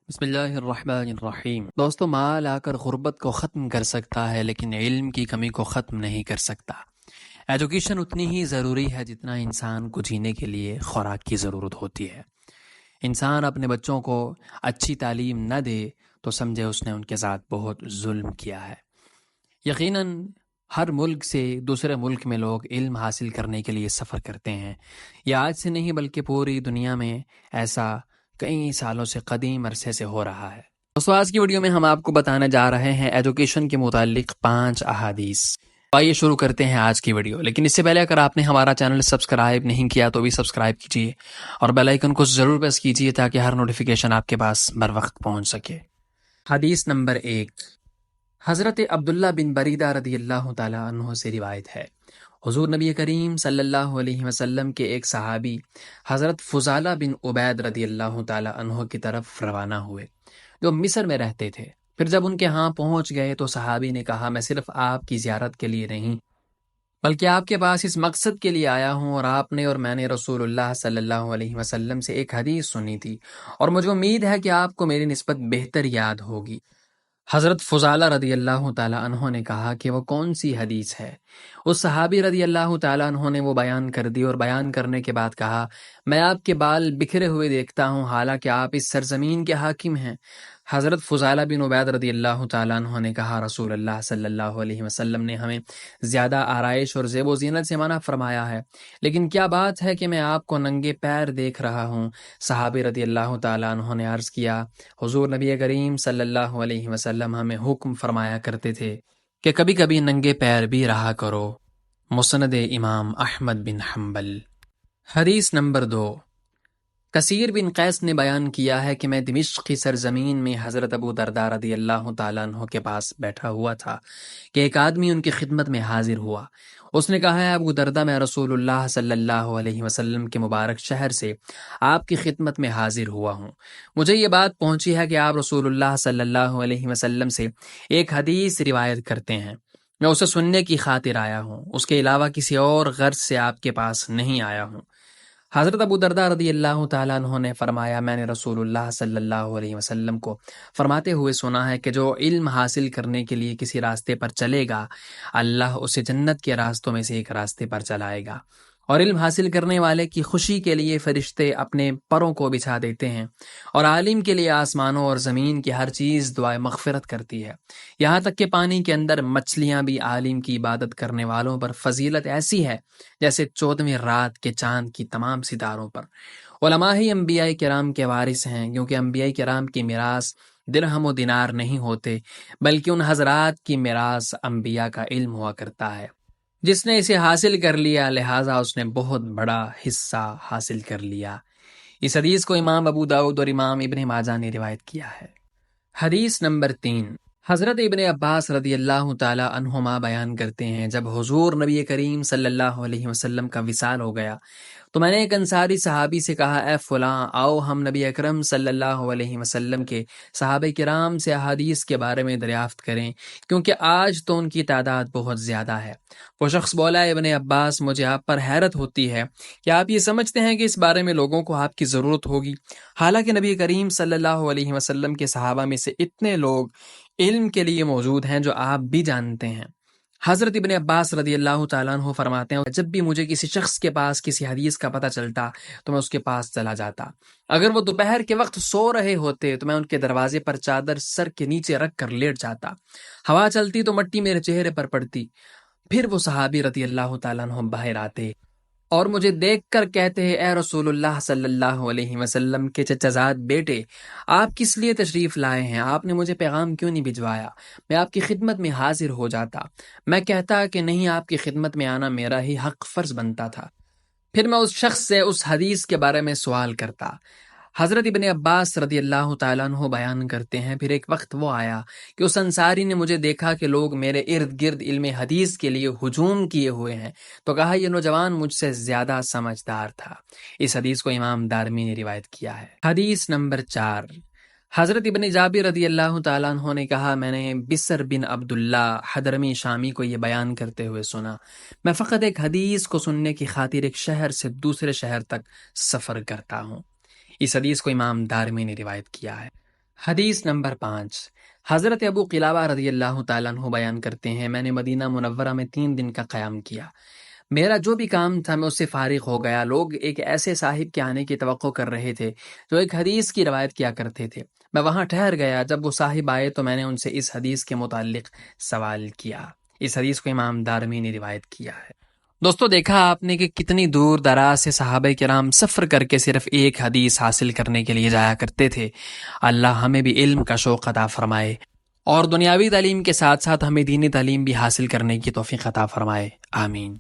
بسم اللہ الرحمن الرحیم۔ دوستو، مال آ کر غربت کو ختم کر سکتا ہے لیکن علم کی کمی کو ختم نہیں کر سکتا۔ ایجوکیشن اتنی ہی ضروری ہے جتنا انسان کو جینے کے لیے خوراک کی ضرورت ہوتی ہے۔ انسان اپنے بچوں کو اچھی تعلیم نہ دے تو سمجھے اس نے ان کے ساتھ بہت ظلم کیا ہے۔ یقیناً ہر ملک سے دوسرے ملک میں لوگ علم حاصل کرنے کے لیے سفر کرتے ہیں۔ یہ آج سے نہیں بلکہ پوری دنیا میں ایسا کئی سالوں سے قدیم عرصے سے ہو رہا ہے۔ دوستو، آج کی ویڈیو میں ہم آپ کو بتانے جا رہے ہیں ایجوکیشن کے متعلق 5 احادیث۔ آئیے شروع کرتے ہیں آج کی ویڈیو، لیکن اس سے پہلے اگر آپ نے ہمارا چینل سبسکرائب نہیں کیا تو بھی سبسکرائب کیجیے اور بیل آئیکن کو ضرور پریس کیجیے تاکہ ہر نوٹیفیکیشن آپ کے پاس بر وقت پہنچ سکے۔ حدیث نمبر 1، حضرت عبداللہ بن بریدہ رضی اللہ تعالی عنہ سے روایت ہے، حضور نبی کریم صلی اللہ علیہ وسلم کے ایک صحابی حضرت فضالہ بن عبید رضی اللہ تعالی عنہ کی طرف روانہ ہوئے جو مصر میں رہتے تھے۔ پھر جب ان کے ہاں پہنچ گئے تو صحابی نے کہا، میں صرف آپ کی زیارت کے لیے نہیں بلکہ آپ کے پاس اس مقصد کے لیے آیا ہوں، اور آپ نے اور میں نے رسول اللہ صلی اللہ علیہ وسلم سے ایک حدیث سنی تھی اور مجھے امید ہے کہ آپ کو میری نسبت بہتر یاد ہوگی۔ حضرت فضالہ رضی اللہ تعالیٰ عنہ نے کہا کہ وہ کون سی حدیث ہے؟ اس صحابی رضی اللہ تعالیٰ عنہ نے وہ بیان کر دی اور بیان کرنے کے بعد کہا، میں آپ کے بال بکھرے ہوئے دیکھتا ہوں حالانکہ آپ اس سرزمین کے حاکم ہیں۔ حضرت فضالہ بن عبید رضی اللہ تعالیٰ عنہ نے کہا، رسول اللہ صلی اللہ علیہ وسلم نے ہمیں زیادہ آرائش اور زیب و زینت سے منع فرمایا ہے، لیکن کیا بات ہے کہ میں آپ کو ننگے پیر دیکھ رہا ہوں؟ صحابی رضی اللہ تعالیٰ عنہ نے عرض کیا، حضور نبی کریم صلی اللہ علیہ وسلم ہمیں حکم فرمایا کرتے تھے کہ کبھی کبھی ننگے پیر بھی رہا کرو۔ مسند امام احمد بن حنبل۔ حدیث نمبر 2، کثیر بن قیس نے بیان کیا ہے کہ میں دمشق کی سرزمین میں حضرت ابو درداء رضی اللہ تعالیٰ عنہ کے پاس بیٹھا ہوا تھا کہ ایک آدمی ان کی خدمت میں حاضر ہوا۔ اس نے کہا، ہے ابو درداء، میں رسول اللہ صلی اللہ علیہ وسلم کے مبارک شہر سے آپ کی خدمت میں حاضر ہوا ہوں۔ مجھے یہ بات پہنچی ہے کہ آپ رسول اللہ صلی اللہ علیہ وسلم سے ایک حدیث روایت کرتے ہیں، میں اسے سننے کی خاطر آیا ہوں، اس کے علاوہ کسی اور غرض سے آپ کے پاس نہیں آیا ہوں۔ حضرت ابو درداء رضی اللہ تعالیٰ عنہ نے فرمایا، میں نے رسول اللہ صلی اللہ علیہ وسلم کو فرماتے ہوئے سنا ہے کہ جو علم حاصل کرنے کے لیے کسی راستے پر چلے گا، اللہ اسے جنت کے راستوں میں سے ایک راستے پر چلائے گا، اور علم حاصل کرنے والے کی خوشی کے لیے فرشتے اپنے پروں کو بچھا دیتے ہیں، اور عالم کے لیے آسمانوں اور زمین کی ہر چیز دعائے مغفرت کرتی ہے، یہاں تک کہ پانی کے اندر مچھلیاں بھی عالم کی عبادت کرنے والوں پر فضیلت ایسی ہے جیسے 14ویں رات کے چاند کی تمام ستاروں پر۔ علماء ہی انبیاء کرام کے وارث ہیں، کیونکہ انبیاء کرام کی میراث درہم و دینار نہیں ہوتے بلکہ ان حضرات کی میراث انبیاء کا علم ہوا کرتا ہے۔ جس نے اسے حاصل کر لیا لہٰذا اس نے بہت بڑا حصہ حاصل کر لیا۔ اس حدیث کو امام ابو داؤد اور امام ابن ماجہ نے روایت کیا ہے۔ حدیث نمبر 3، حضرت ابن عباس رضی اللہ تعالی عنہما بیان کرتے ہیں، جب حضور نبی کریم صلی اللہ علیہ وسلم کا وصال ہو گیا تو میں نے ایک انصاری صحابی سے کہا، اے فلاں، آؤ ہم نبی اکرم صلی اللہ علیہ وسلم کے صحابہ کرام سے احادیث کے بارے میں دریافت کریں، کیونکہ آج تو ان کی تعداد بہت زیادہ ہے۔ وہ شخص بولا، ابن عباس، مجھے آپ پر حیرت ہوتی ہے کہ آپ یہ سمجھتے ہیں کہ اس بارے میں لوگوں کو آپ کی ضرورت ہوگی، حالانکہ نبی کریم صلی اللہ علیہ وسلم کے صحابہ میں سے اتنے لوگ علم کے لیے موجود ہیں جو آپ بھی جانتے ہیں۔ حضرت ابن عباس رضی اللہ تعالیٰ عنہ فرماتے ہیں، جب بھی مجھے کسی شخص کے پاس کسی حدیث کا پتہ چلتا تو میں اس کے پاس چلا جاتا۔ اگر وہ دوپہر کے وقت سو رہے ہوتے تو میں ان کے دروازے پر چادر سر کے نیچے رکھ کر لیٹ جاتا، ہوا چلتی تو مٹی میرے چہرے پر پڑتی، پھر وہ صحابی رضی اللہ تعالیٰ عنہ باہر آتے اور مجھے دیکھ کر کہتے ہیں، اے رسول اللہ صلی اللہ علیہ وسلم کے چچا زاد بیٹے، آپ کس لیے تشریف لائے ہیں؟ آپ نے مجھے پیغام کیوں نہیں بھجوایا؟ میں آپ کی خدمت میں حاضر ہو جاتا۔ میں کہتا کہ نہیں، آپ کی خدمت میں آنا میرا ہی حق فرض بنتا تھا۔ پھر میں اس شخص سے اس حدیث کے بارے میں سوال کرتا۔ حضرت ابن عباس رضی اللہ تعالیٰ عنہ بیان کرتے ہیں، پھر ایک وقت وہ آیا کہ اس انصاری نے مجھے دیکھا کہ لوگ میرے ارد گرد علم حدیث کے لیے ہجوم کیے ہوئے ہیں، تو کہا یہ نوجوان مجھ سے زیادہ سمجھدار تھا۔ اس حدیث کو امام دارمی نے روایت کیا ہے۔ حدیث نمبر 4، حضرت ابن جابر رضی اللہ تعالیٰ عنہ نے کہا، میں نے بسر بن عبداللہ حضرمی شامی کو یہ بیان کرتے ہوئے سنا، میں فقط ایک حدیث کو سننے کی خاطر ایک شہر سے دوسرے شہر تک سفر کرتا ہوں۔ اس حدیث کو امام دارمی نے روایت کیا ہے۔ حدیث نمبر 5، حضرت ابو قلابہ رضی اللہ تعالیٰ عنہ بیان کرتے ہیں، میں نے مدینہ منورہ میں 3 دن کا قیام کیا، میرا جو بھی کام تھا میں اس سے فارغ ہو گیا۔ لوگ ایک ایسے صاحب کے آنے کی توقع کر رہے تھے جو ایک حدیث کی روایت کیا کرتے تھے۔ میں وہاں ٹھہر گیا، جب وہ صاحب آئے تو میں نے ان سے اس حدیث کے متعلق سوال کیا۔ اس حدیث کو امام دارمی نے روایت کیا ہے۔ دوستو، دیکھا آپ نے کہ کتنی دور دراز سے صحابہ کرام سفر کر کے صرف ایک حدیث حاصل کرنے کے لیے جایا کرتے تھے۔ اللہ ہمیں بھی علم کا شوق عطا فرمائے اور دنیاوی تعلیم کے ساتھ ساتھ ہمیں دینی تعلیم بھی حاصل کرنے کی توفیق عطا فرمائے، آمین۔